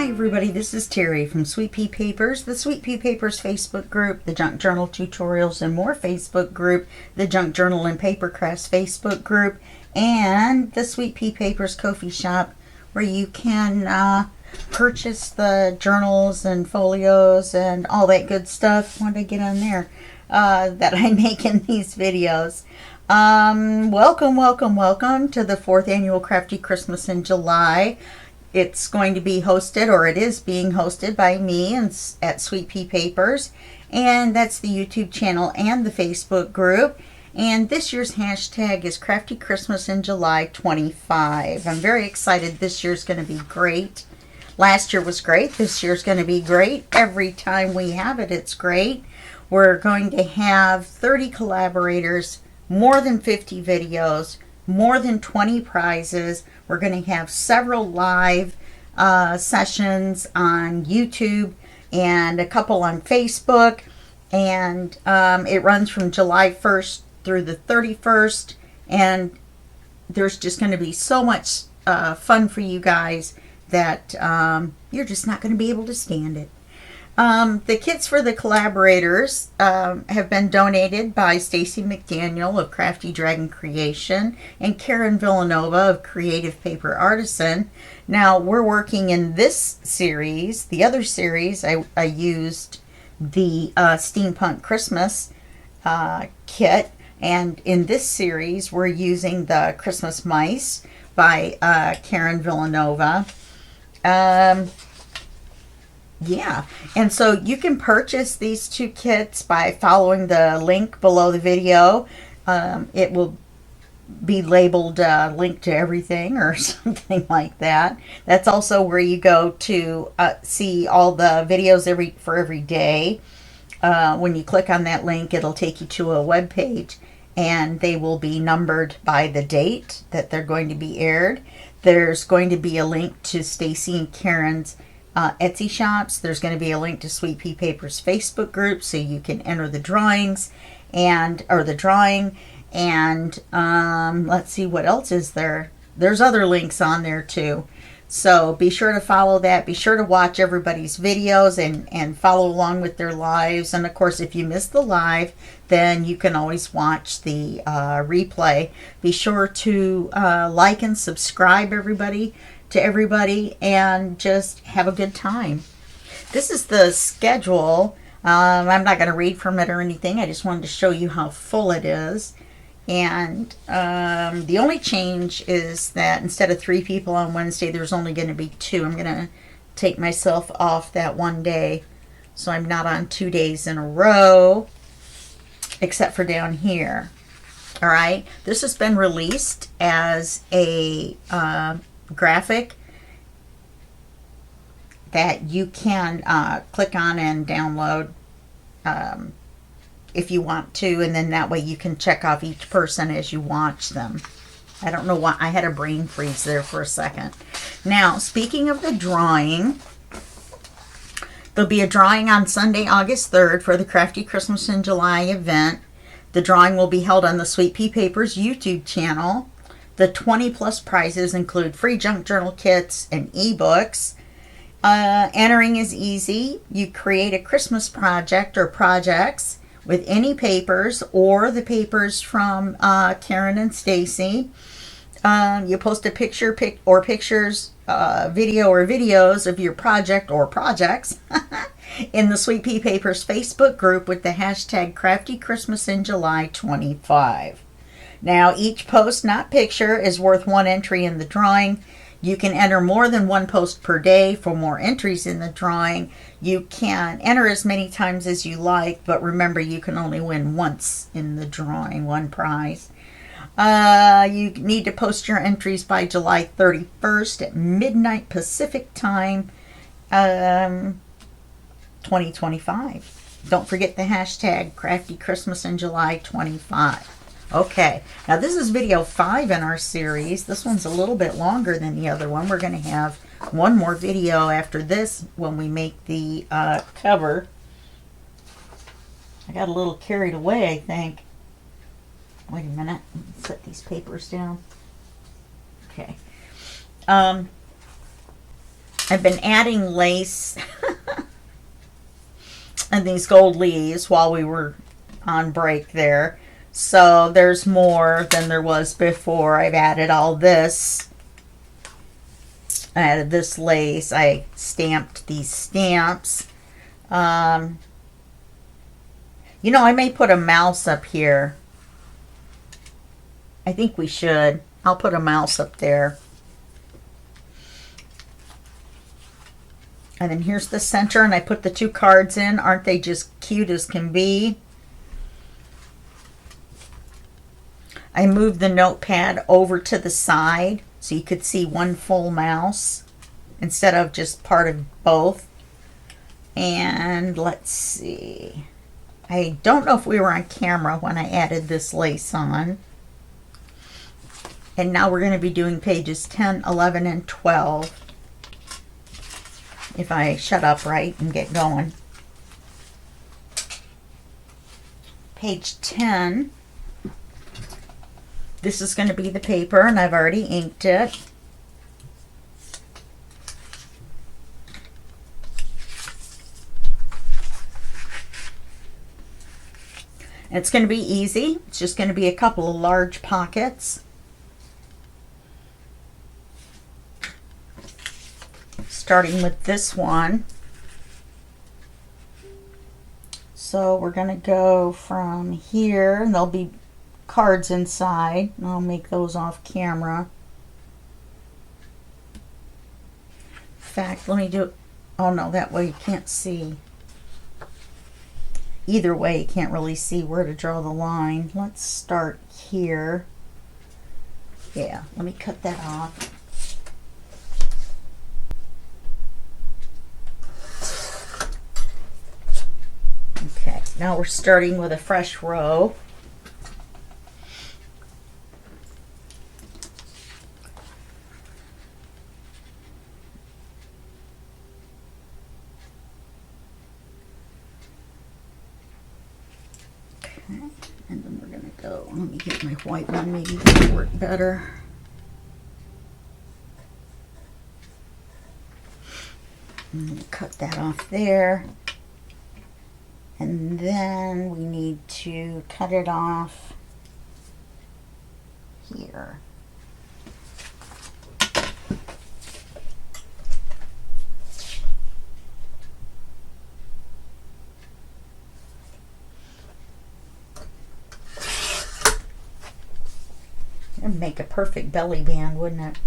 Hi everybody, this is Teri from Sweet Pea Papers, the Sweet Pea Papers Facebook group, the Junk Journal Tutorials and More Facebook group, the Junk Journal and Paper Crafts Facebook group, and the Sweet Pea Papers Ko-fi shop, where you can purchase the journals and folios and all that good stuff. What did I get on there that I make in these videos? Welcome to the 4th Annual Crafty Christmas in July. It's going to be hosted, or it is being hosted by me and at Sweet Pea Papers, and that's the YouTube channel and the Facebook group. And this year's hashtag is Crafty Christmas in July 25. I'm very excited. This year's going to be great. Last year was great. This year's going to be great. Every time we have it, it's great. We're going to have 30 collaborators, more than 50 videos, more than 20 prizes. We're going to have several live sessions on YouTube and a couple on Facebook. And it runs from July 1st through the 31st. And there's just going to be so much fun for you guys that you're just not going to be able to stand it. The kits for the collaborators have been donated by Stacy McDaniel of Crafty Dragon Creation and Karen Villanova of Creative Paper Artisan. Now we're working in this series. The other series I used the Steampunk Christmas kit, and in this series we're using the Christmas Mice by Karen Villanova. Yeah, and so you can purchase these two kits by following the link below the video. It will be labeled link to everything or something like that. That's also where you go to see all the videos for every day. When you click on that link, it'll take you to a web page, and they will be numbered by the date that they're going to be aired. There's going to be a link to Stacy and Karen's Etsy shops. There's going to be a link to Sweet Pea Papers Facebook group, so you can enter the drawings or the drawing. And let's see, what else is there? There's other links on there too. So be sure to follow that. Be sure to watch everybody's videos and follow along with their lives. And of course, if you miss the live, then you can always watch the replay. Be sure to like and subscribe to everybody, and just have a good time. This is the schedule. I'm not going to read from it or anything. I just wanted to show you how full it is. And the only change is that instead of 3 people on Wednesday, there's only going to be 2. I'm going to take myself off that one day, so I'm not on 2 days in a row, except for down here. All right, this has been released as a graphic that you can click on and download if you want to, and then that way you can check off each person as you watch them. I don't know why I had a brain freeze there for a second. Now, speaking of the drawing, there'll be a drawing on Sunday, August 3rd for the Crafty Christmas in July event. The drawing will be held on the Sweet Pea Papers YouTube channel. The 20-plus prizes include free junk journal kits and ebooks. Entering is easy. You create a Christmas project or projects with any papers or the papers from Karen and Stacy. You post a picture or pictures, video or videos of your project or projects in the Sweet Pea Papers Facebook group with the hashtag Crafty Christmas in July 25. Now, each post, not picture, is worth 1 entry in the drawing. You can enter more than 1 post per day for more entries in the drawing. You can enter as many times as you like, but remember, you can only win once in the drawing, 1 prize. You need to post your entries by July 31st at midnight Pacific time, 2025. Don't forget the hashtag Crafty Christmas in July 25. Okay, now this is video 5 in our series. This one's a little bit longer than the other one. We're going to have one more video after this when we make the cover. I got a little carried away, I think. Wait a minute. Let me set these papers down. Okay. I've been adding lace and these gold leaves while we were on break there. So there's more than there was before. I've added all this. I added this lace. I stamped these stamps. You know, I may put a mouse up here. I think we should. I'll put a mouse up there. And then here's the center, and I put the two cards in. Aren't they just cute as can be? I moved the notepad over to the side so you could see one full mouse instead of just part of both. And let's see. I don't know if we were on camera when I added this lace on. And now we're going to be doing pages 10, 11, and 12. If I shut up right and get going. Page 10. This is going to be the paper, and I've already inked it. And it's going to be easy. It's just going to be a couple of large pockets. Starting with this one. So we're going to go from here, and there'll be cards inside. I'll make those off camera. In fact, let me do it. Oh no, that way you can't see. Either way, you can't really see where to draw the line. Let's start here. Yeah, let me cut that off. Okay, now we're starting with a fresh row. Okay, and then we're going to go, let me get my white one, maybe it'll work better. I'm going to cut that off there. And then we need to cut it off here. It'd make a perfect belly band, wouldn't it?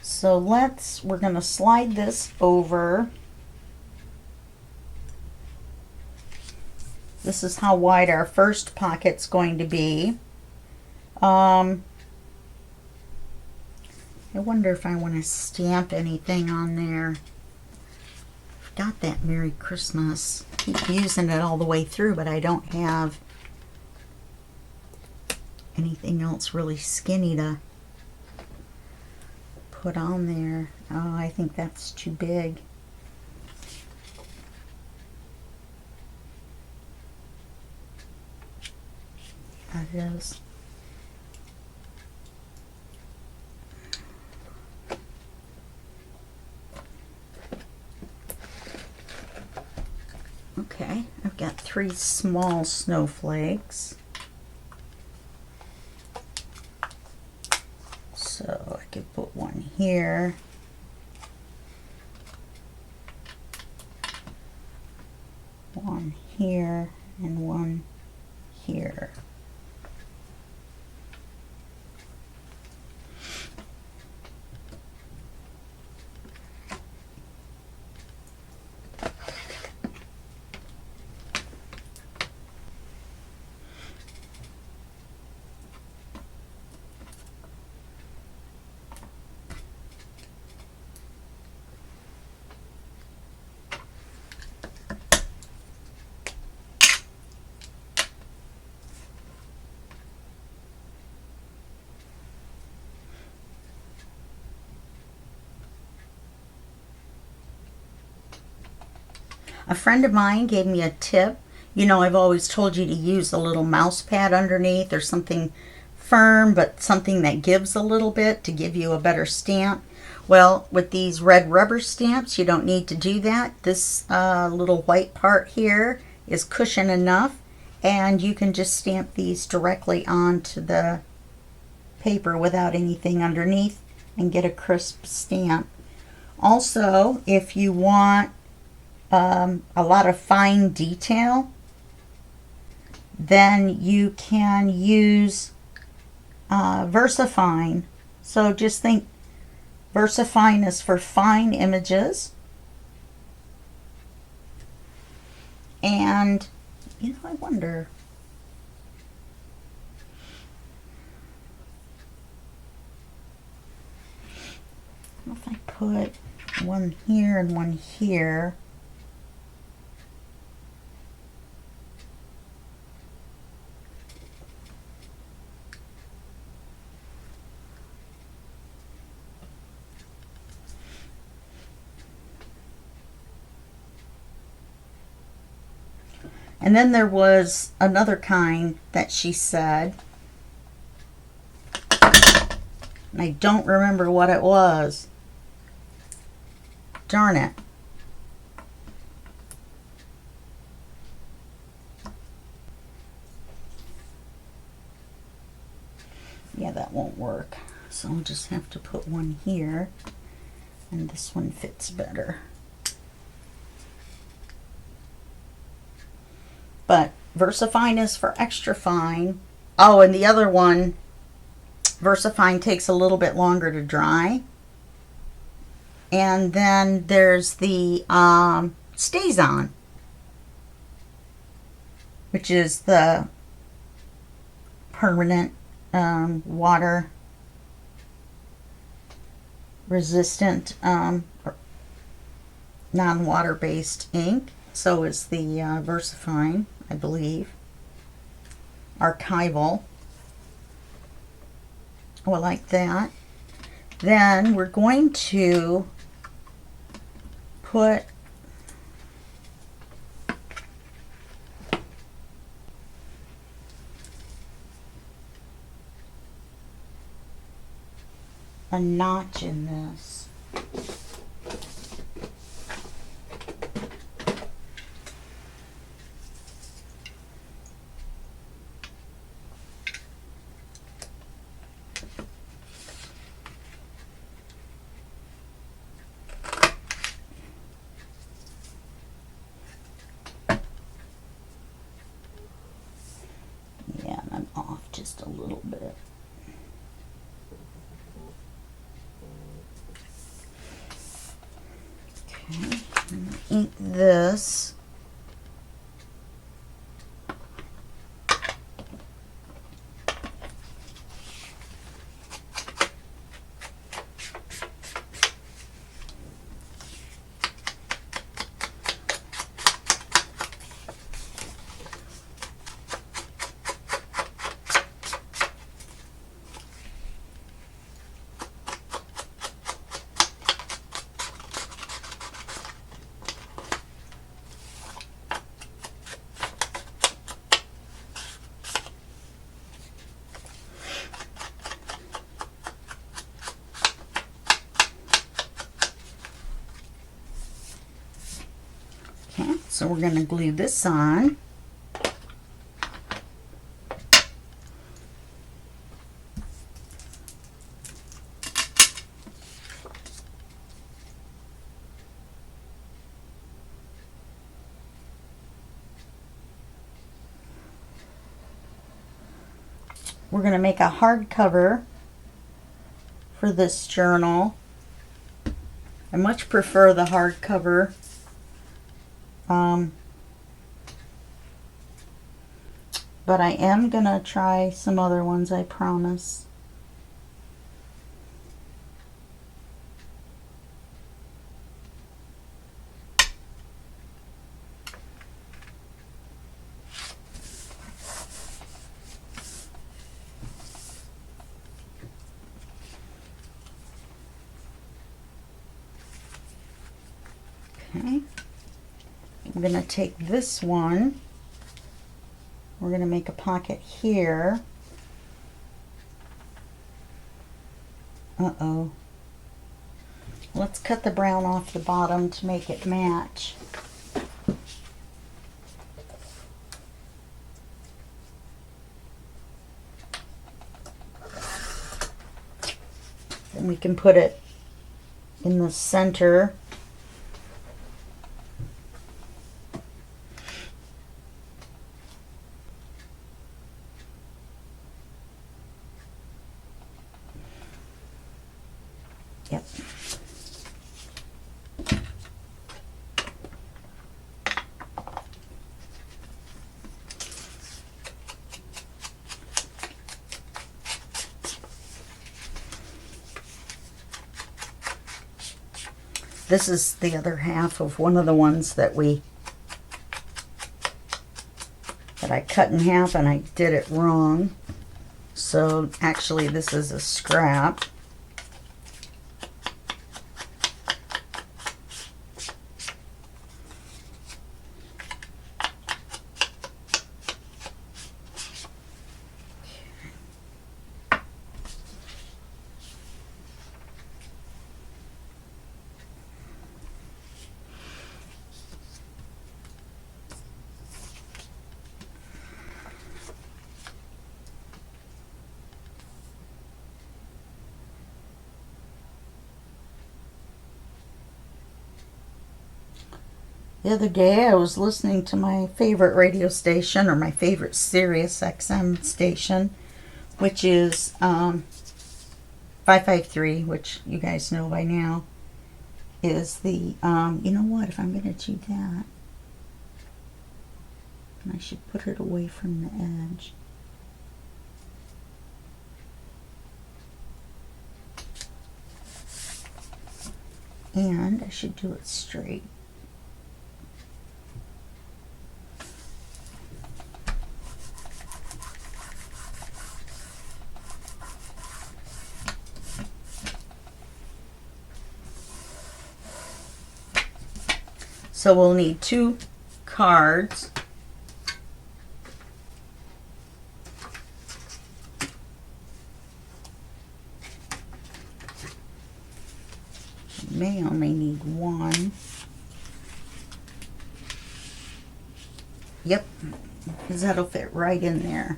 So we're going to slide this over. This is how wide our first pocket's going to be. I wonder if I want to stamp anything on there. I've got that Merry Christmas. I keep using it all the way through, but I don't have anything else really skinny to put on there. Oh, I think that's too big. That is. Okay, I've got 3 small snowflakes. So I could put one here. One here and one here. A friend of mine gave me a tip. You know, I've always told you to use a little mouse pad underneath or something firm, but something that gives a little bit to give you a better stamp. Well, with these red rubber stamps, you don't need to do that. This little white part here is cushion enough, and you can just stamp these directly onto the paper without anything underneath and get a crisp stamp. Also, if you want a lot of fine detail, then you can use VersaFine. So just think VersaFine is for fine images. And, you know, I wonder, if I put one here and one here, and then there was another kind that she said, and I don't remember what it was. Darn it. Yeah, that won't work. So I'll just have to put one here, and this one fits better. But VersaFine is for extra fine. Oh, and the other one, VersaFine takes a little bit longer to dry. And then there's the StazOn, which is the permanent water resistant non-water based ink. So is the VersaFine, I believe. Archival. Oh, I like that. Then we're going to put a notch in this. Yeah, and I'm off just a little bit. Okay, I'm going to ink this. Okay, so we're going to glue this on. We're going to make a hardcover for this journal. I much prefer the hardcover. But I am going to try some other ones, I promise. Okay, I'm going to take this one. We're going to make a pocket here. Uh-oh. Let's cut the brown off the bottom to make it match. Then we can put it in the center. Yep. This is the other half of one of the ones that I cut in half, and I did it wrong. So actually this is a scrap. The other day I was listening to my favorite radio station, or my favorite Sirius XM station, which is 553, which you guys know by now, is the, you know what, if I'm going to do that, I should put it away from the edge. And I should do it straight. So we'll need 2 cards. May only need 1. Yep, because that'll fit right in there.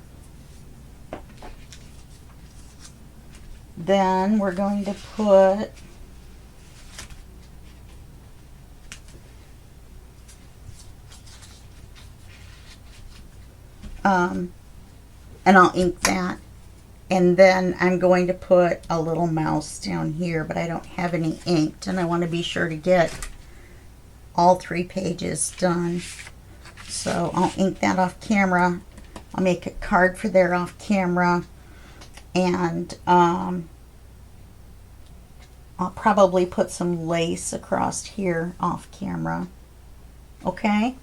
Then we're going to put and I'll ink that, and then I'm going to put a little mouse down here, but I don't have any inked, and I want to be sure to get all 3 pages done. So I'll ink that off camera. I'll make a card for there off camera, and I'll probably put some lace across here off camera. Okay?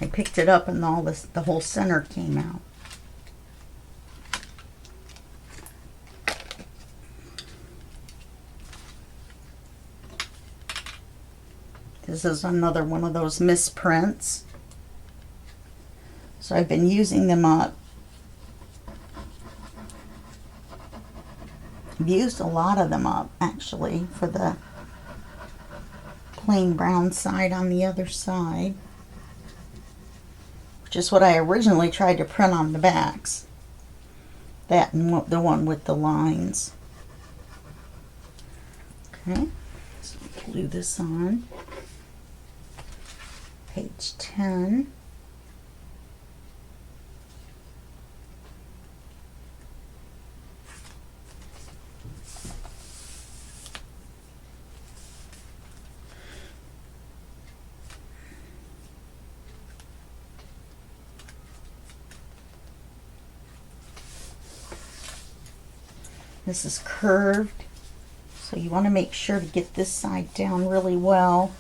I picked it up and all this, the whole center came out. This is another one of those misprints. So I've been using them up. I've used a lot of them up actually for the plain brown side on the other side, which is what I originally tried to print on the backs. That and the one with the lines. Okay, so glue this on. Page 10. This is curved, so you want to make sure to get this side down really well.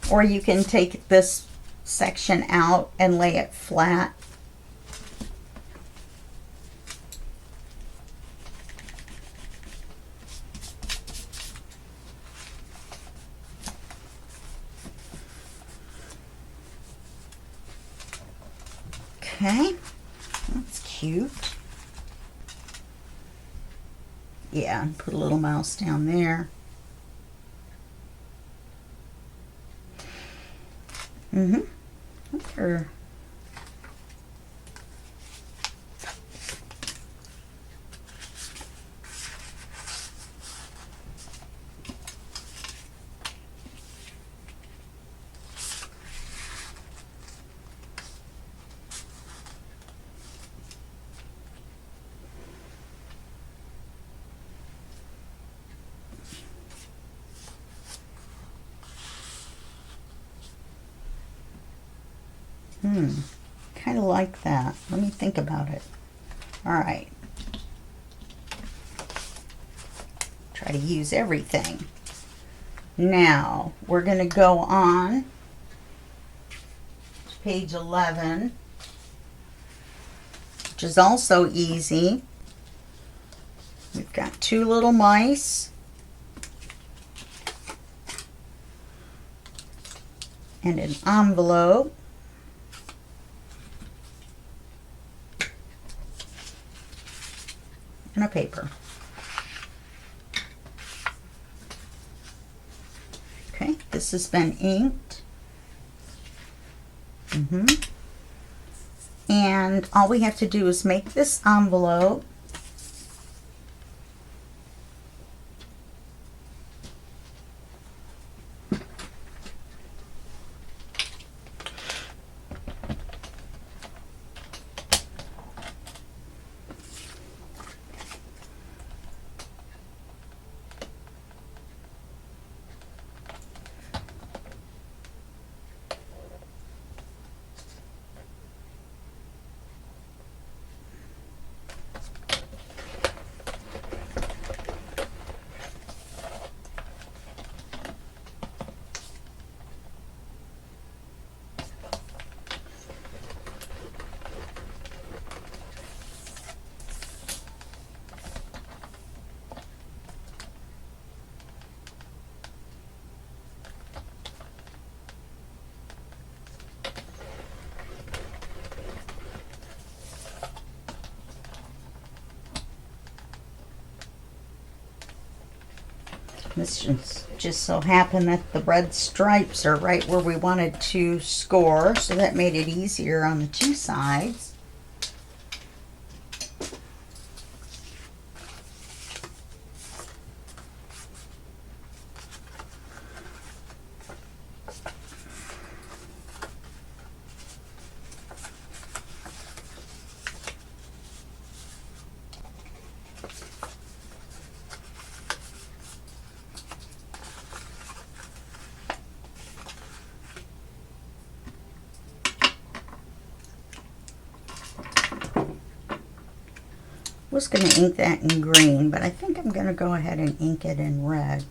Or you can take this section out and lay it flat. Okay, that's cute. Yeah, and put a little mouse down there. Okay. Kind of like that. Let me think about it. All right. Try to use everything. Now, we're going to go on to page 11, which is also easy. We've got two little mice and an envelope. And a paper. Okay, this has been inked. And all we have to do is make this envelope. This just so happened that the red stripes are right where we wanted to score, so that made it easier on the two sides. I was going to ink that in green, but I think I'm going to go ahead and ink it in red.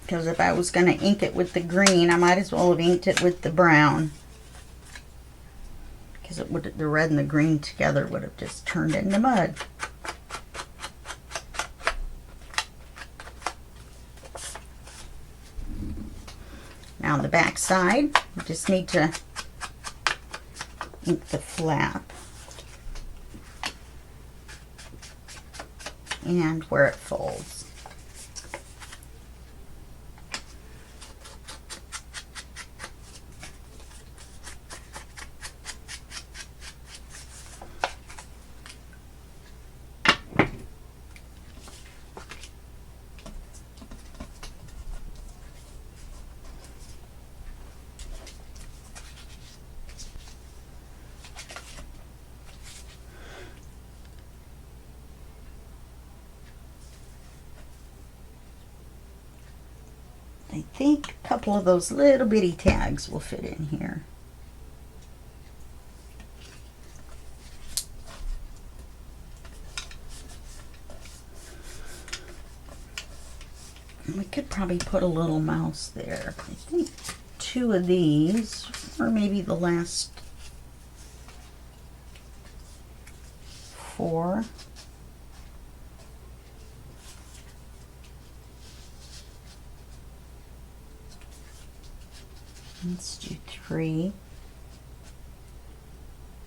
Because if I was going to ink it with the green, I might as well have inked it with the brown. Because it would, the red and the green together would have just turned into mud. Now the back side, we just need to ink the flap and where it folds. I think a couple of those little bitty tags will fit in here. And we could probably put a little mouse there. I think 2 of these, or maybe the last 4. Let's do 3.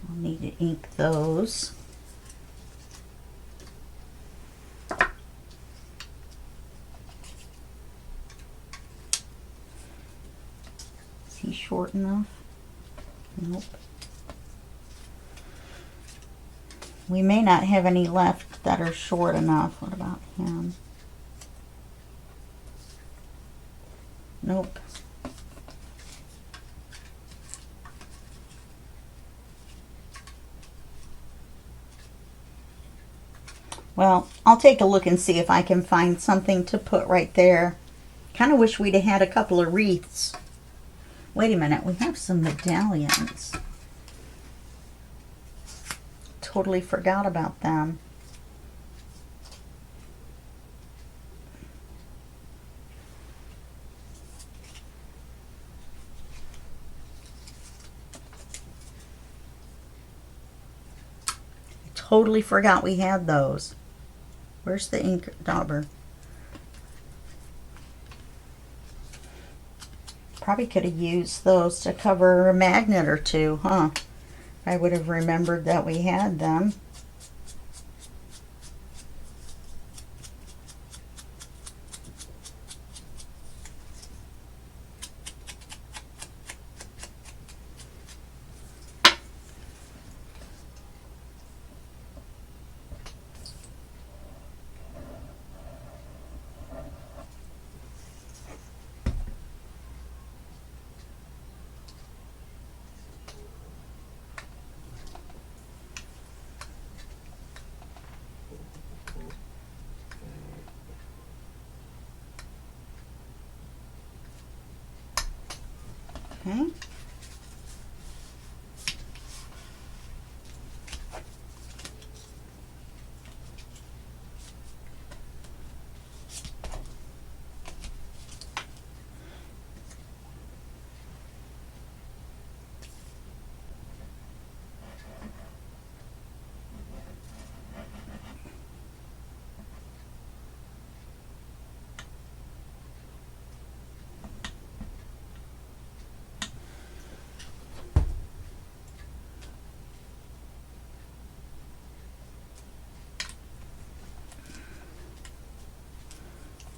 I'll need to ink those. Is he short enough? Nope. We may not have any left that are short enough. What about him? Nope. Well, I'll take a look and see if I can find something to put right there. Kind of wish we'd have had a couple of wreaths. Wait a minute, we have some medallions. Totally forgot about them. I totally forgot we had those. Where's the ink dauber? Probably could have used those to cover a magnet or 2, huh? I would have remembered that we had them. Okay.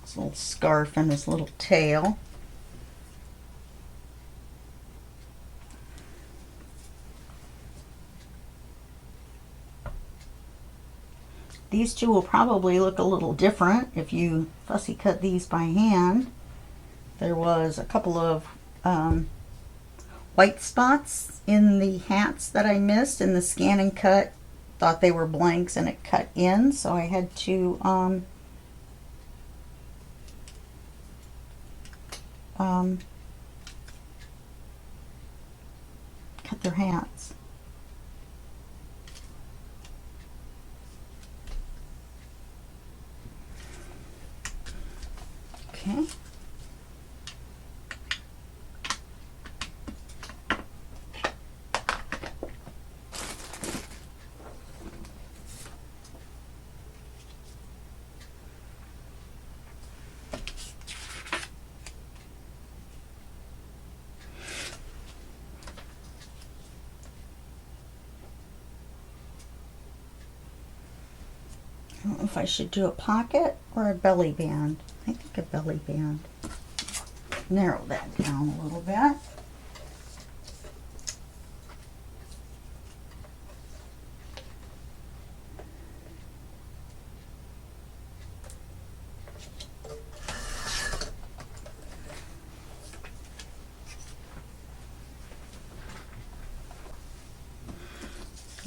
His little scarf and his little tail. These 2 will probably look a little different if you fussy cut these by hand. There was a couple of white spots in the hats that I missed in the scan and cut. Thought they were blanks and it cut in, so I had to cut their hats. Okay. I don't know if I should do a pocket or a belly band. I think a belly band. Narrow that down a little bit.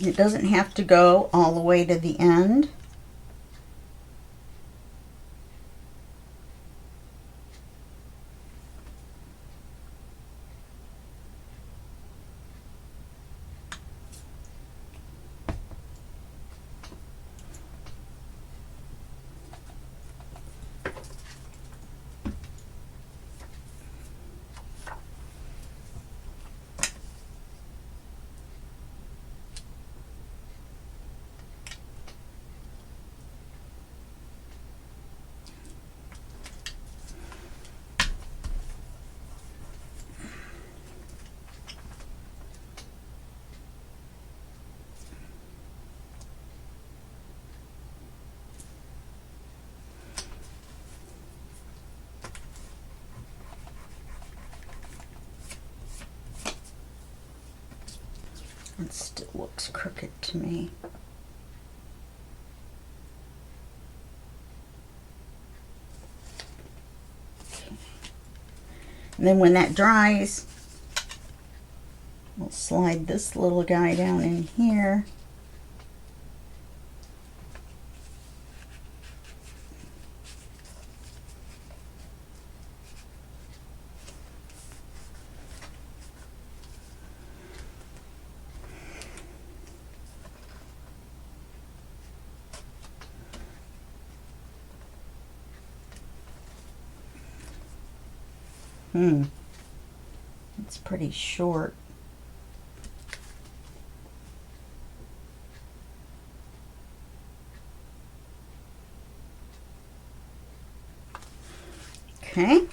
It doesn't have to go all the way to the end. It still looks crooked to me. Okay. And then when that dries, we'll slide this little guy down in here. It's pretty short. Okay.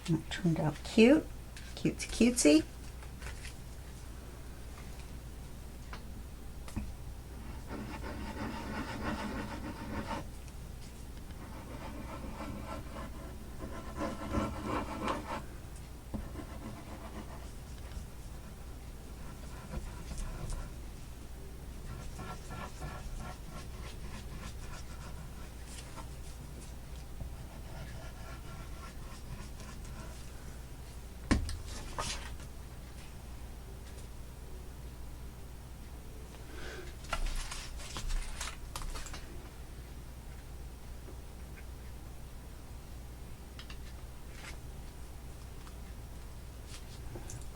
That turned out cute. Cutesy cutesy.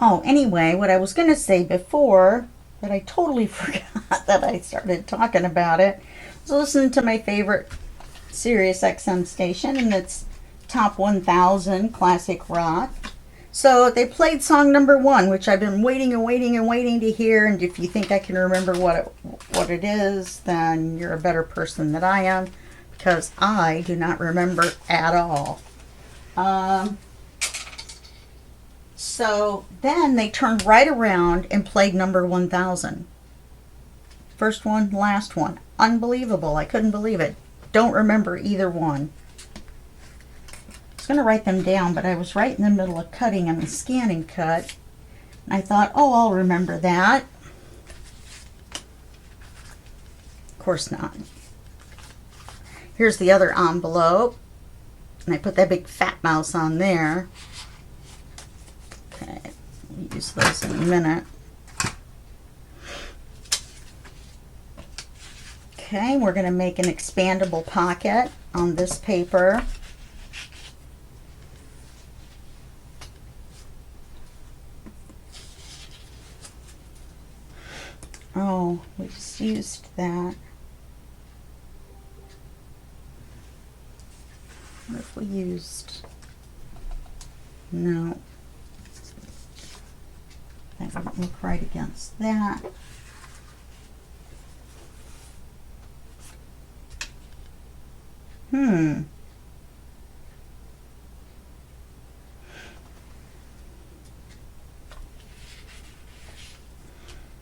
Oh, anyway, what I was going to say before that I totally forgot that I started talking about it was listening to my favorite Sirius XM station, and it's Top 1000 Classic Rock. So they played song number 1, which I've been waiting and waiting and waiting to hear. And if you think I can remember what it is, then you're a better person than I am, because I do not remember at all. So then they turned right around and played number 1000. First one, last one. Unbelievable. I couldn't believe it. Don't remember either one. I was going to write them down, but I was right in the middle of cutting and the scanning cut. And I thought, oh, I'll remember that. Of course not. Here's the other envelope. And I put that big fat mouse on there. Okay, we'll use those in a minute. Okay, we're going to make an expandable pocket on this paper. Oh, we just used that. What if we used... No. That won't look right against that.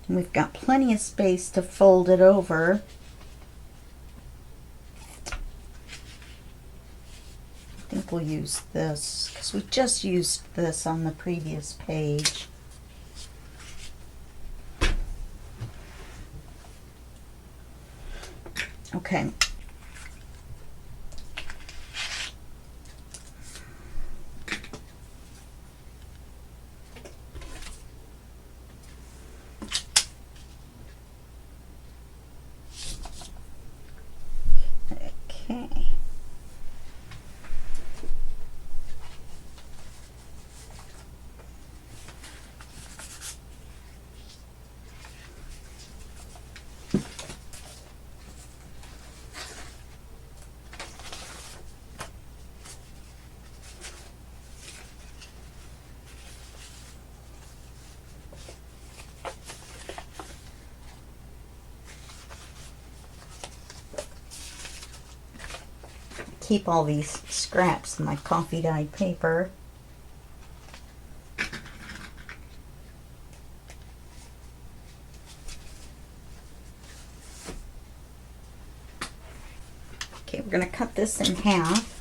We've got plenty of space to fold it over. I think we'll use this because we just used this on the previous page. Okay. Okay. Keep all these scraps in my coffee dyed paper. Okay, we're going to cut this in half.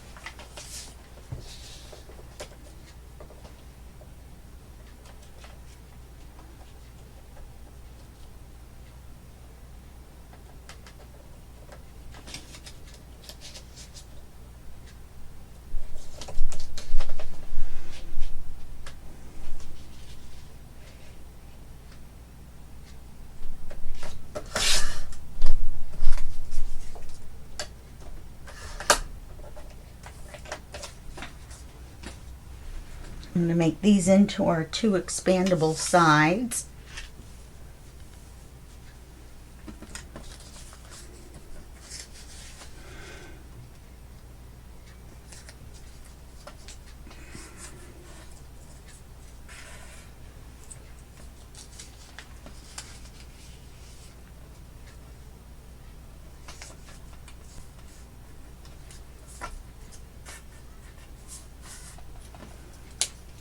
I'm going to make these into our two expandable sides.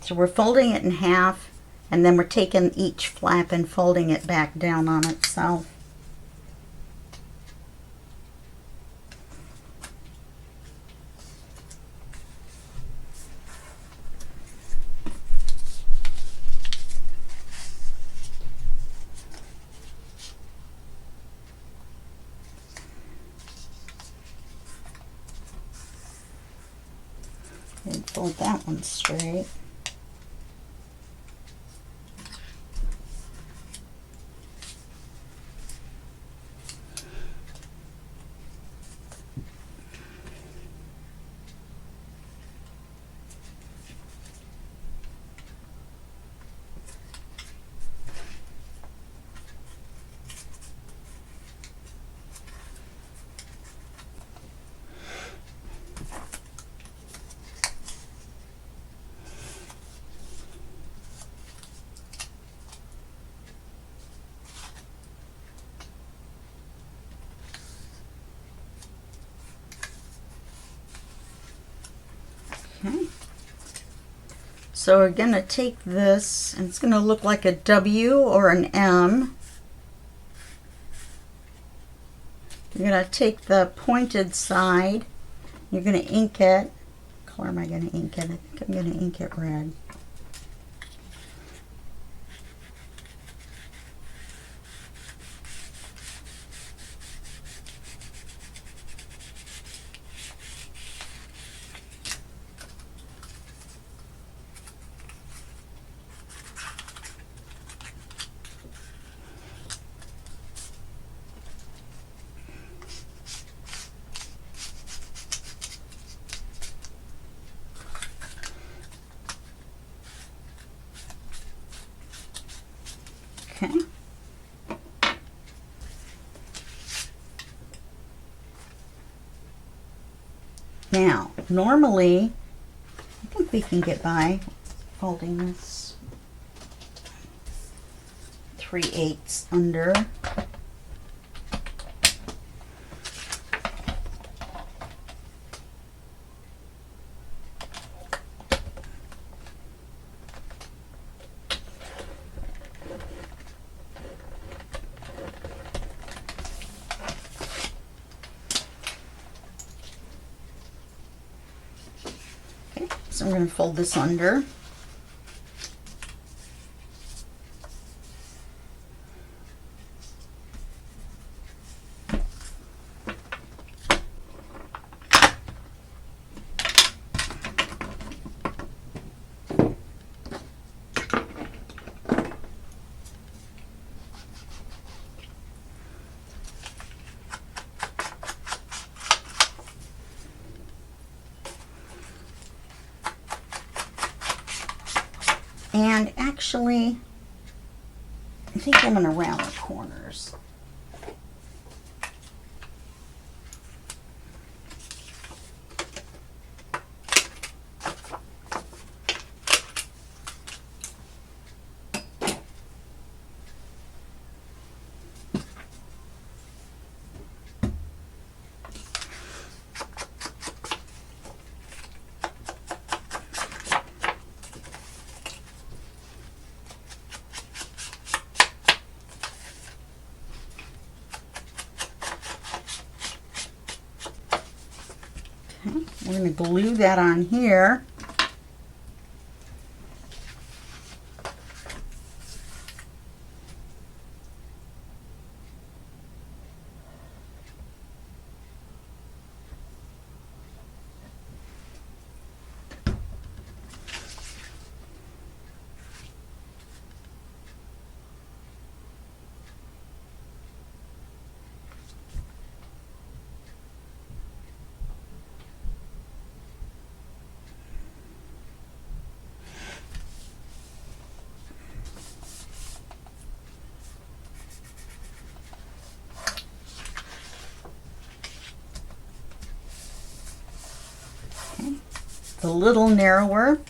So we're folding it in half, and then we're taking each flap and folding it back down on itself. And fold that one straight. Okay. So we're going to take this, and it's going to look like a W or an M. You're going to take the pointed side, you're going to ink it. What color am I going to ink it? I think I'm going to ink it red. Okay. Now, normally, I think we can get by folding this 3/8 under. I'm going to fold this under. And actually, I think I'm going to round the corners. We're going to glue that on here. A little narrower.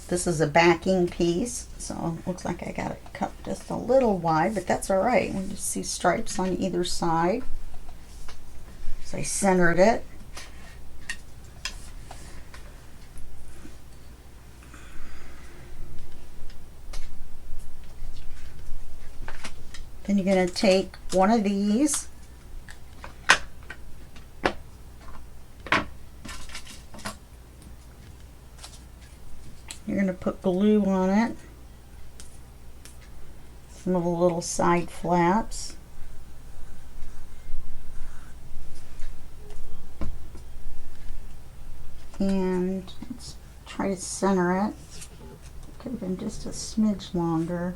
This is a backing piece, so it looks like I got it cut just a little wide, but that's all right. We just see stripes on either side. So I centered it. Then you're going to take one of these, you're going to put glue on it, some of the little side flaps, and let's try to center it. Could have been just a smidge longer.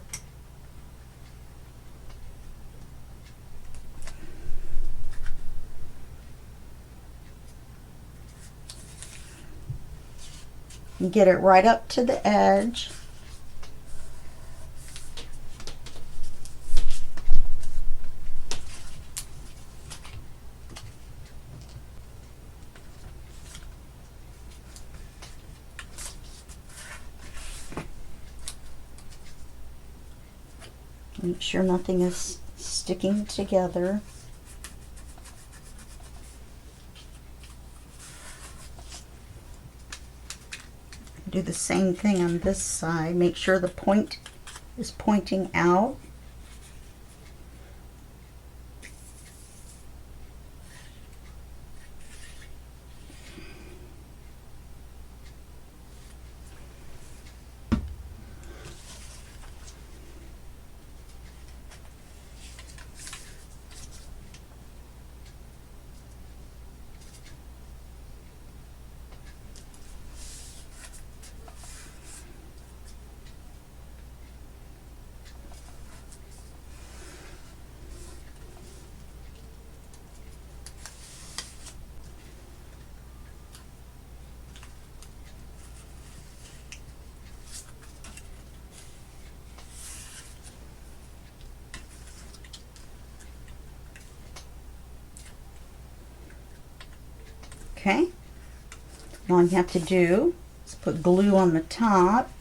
And get it right up to the edge. Make sure nothing is sticking together. Do the same thing on this side. Make sure the point is pointing out. Okay, all you have to do is put glue on the top.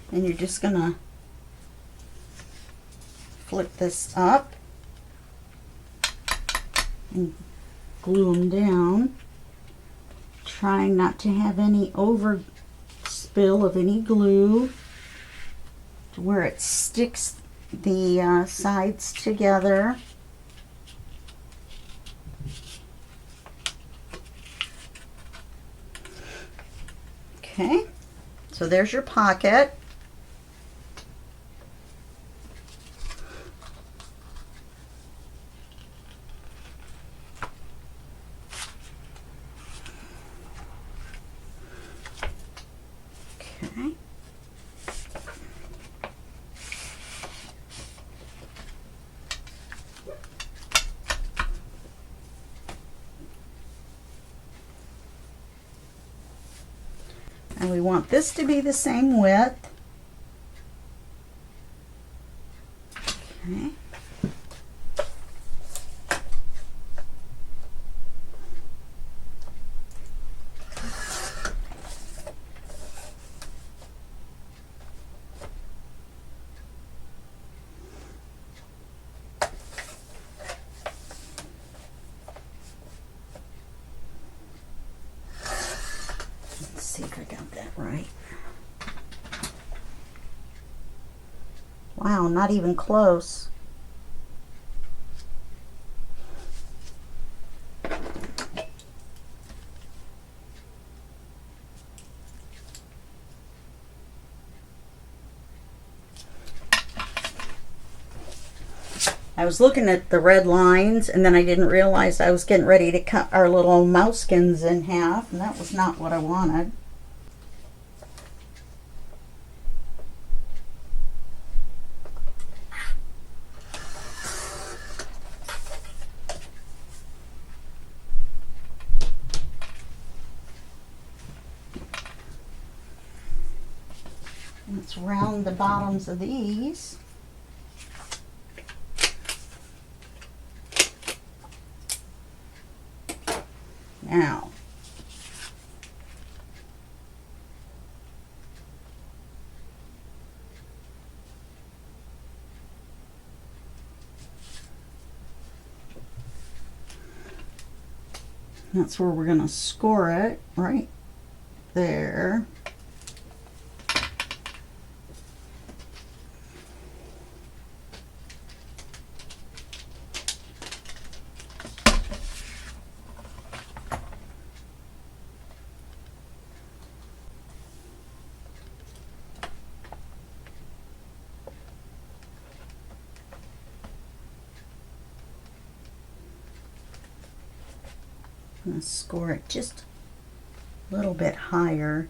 And you're just gonna flip this up and glue them down, trying not to have any overspill of any glue to where it sticks the sides together. Okay, so there's your pocket. Okay. And we want this to be the same width. Okay. Let's see if I got that right. Wow, not even close. I was looking at the red lines and then I didn't realize I was getting ready to cut our little mouseskins in half, and that was not what I wanted. Let's round the bottoms of these. Now, that's where we're going to score it, right there. I'm going to score it just a little bit higher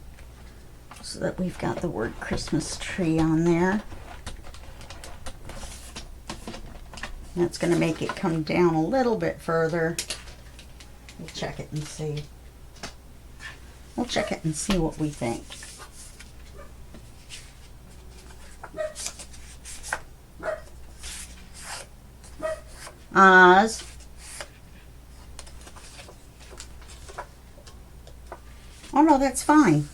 so that we've got the word Christmas tree on there. That's going to make it come down a little bit further. We'll check it and see. We'll check it and see what we think. Oz. Oh no, that's fine.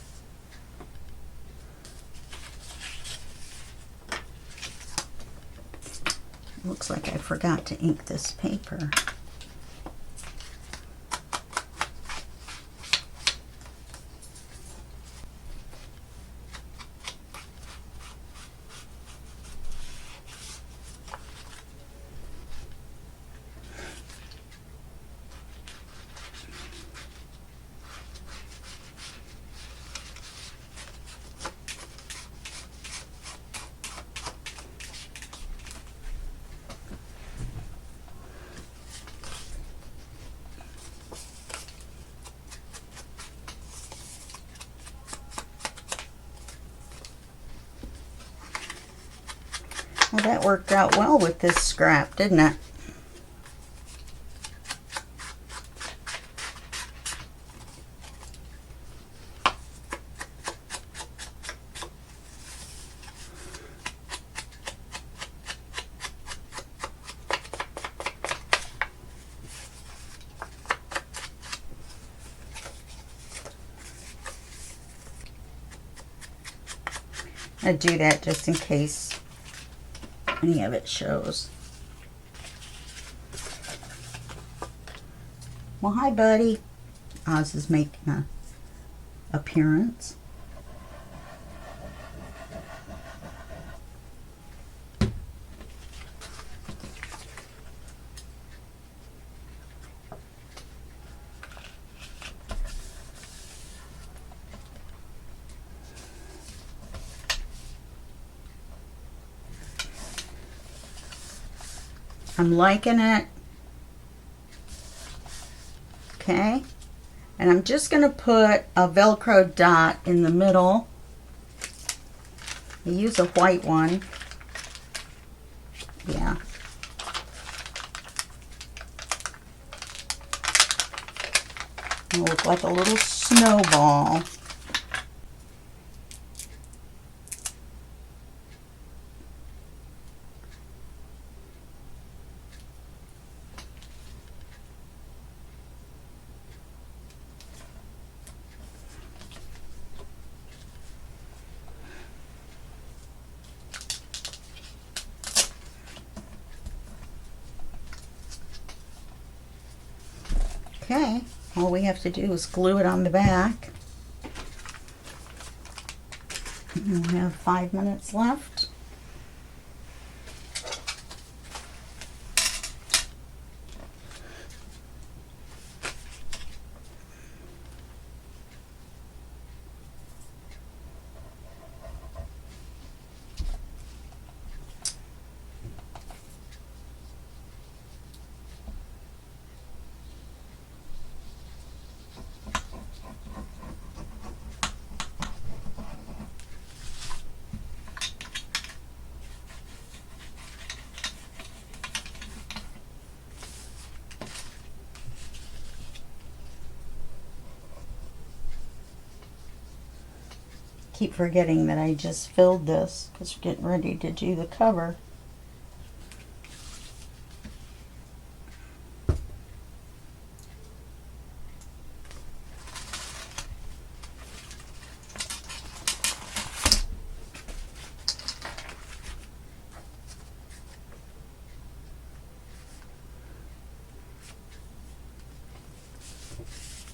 Looks like I forgot to ink this paper. Well, that worked out well with this scrap, didn't it? I do that just in case any of it shows. Well, hi, buddy. Oz is making an appearance. I'm liking it. Okay. And I'm just going to put a Velcro dot in the middle. I use a white one. Yeah. It'll look like a little snowball. Okay, all we have to do is glue it on the back. And we have 5 minutes left. Keep forgetting that I just filled this because we're getting ready to do the cover.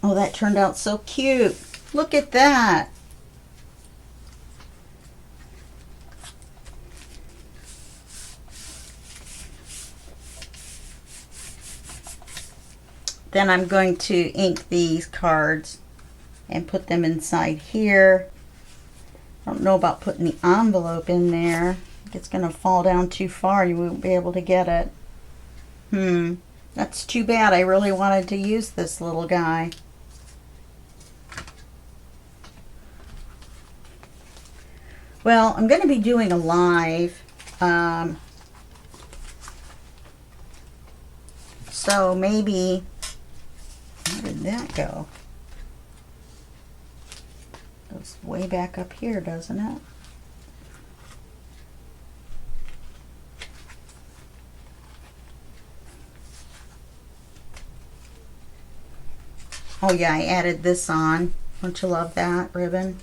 Oh, that turned out so cute. Look at that. Then I'm going to ink these cards and put them inside here. I don't know about putting the envelope in there. It's going to fall down too far. You won't be able to get it. That's too bad. I really wanted to use this little guy. Well, I'm going to be doing a live. So maybe... Where did that go? Goes way back up here, doesn't it? Oh yeah, I added this on. Don't you love that ribbon?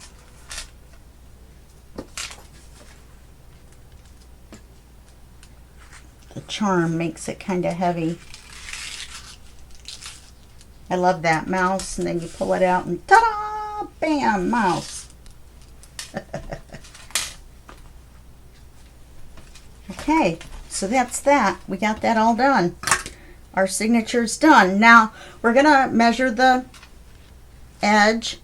The charm makes it kind of heavy. I love that mouse, and then you pull it out and ta-da! Bam! Mouse. Okay, so that's that. We got that all done. Our signature's done. Now, we're going to measure the edge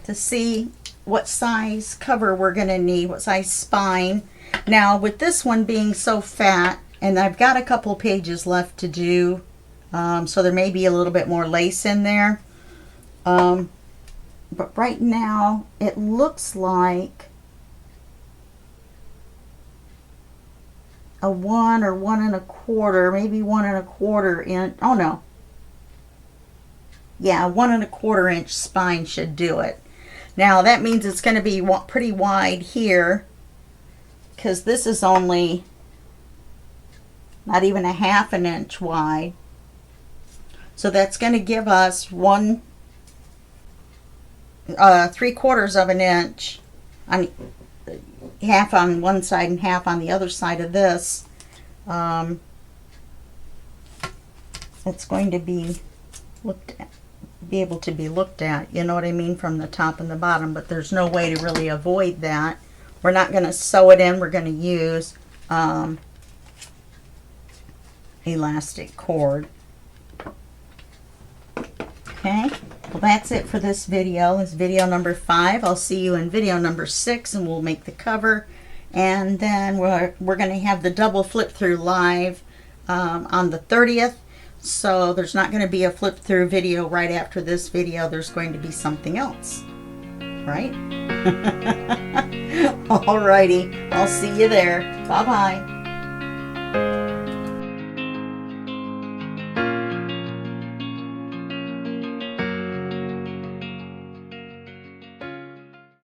to see what size cover we're going to need, what size spine. Now, with this one being so fat, and I've got a couple pages left to do, so there may be a little bit more lace in there. But right now, it looks like a 1 or 1 1/4, maybe 1 1/4 inch. Oh no. Yeah, 1 1/4 inch spine should do it. Now, that means it's going to be pretty wide here, because this is only not even a 1/2 inch wide. So that's going to give us 1 3/4 of an inch on half on one side and half on the other side of this. It's going to be able to be looked at, you know what I mean, from the top and the bottom, but there's no way to really avoid that. We're not going to sew it in. We're going to use elastic cord. Okay, well, that's it for this video. It's video number 5. I'll see you in video number 6, and we'll make the cover. And then we're going to have the double flip through live on the 30th. So there's not going to be a flip through video right after this video. There's going to be something else, right? Alrighty, I'll see you there. Bye-bye.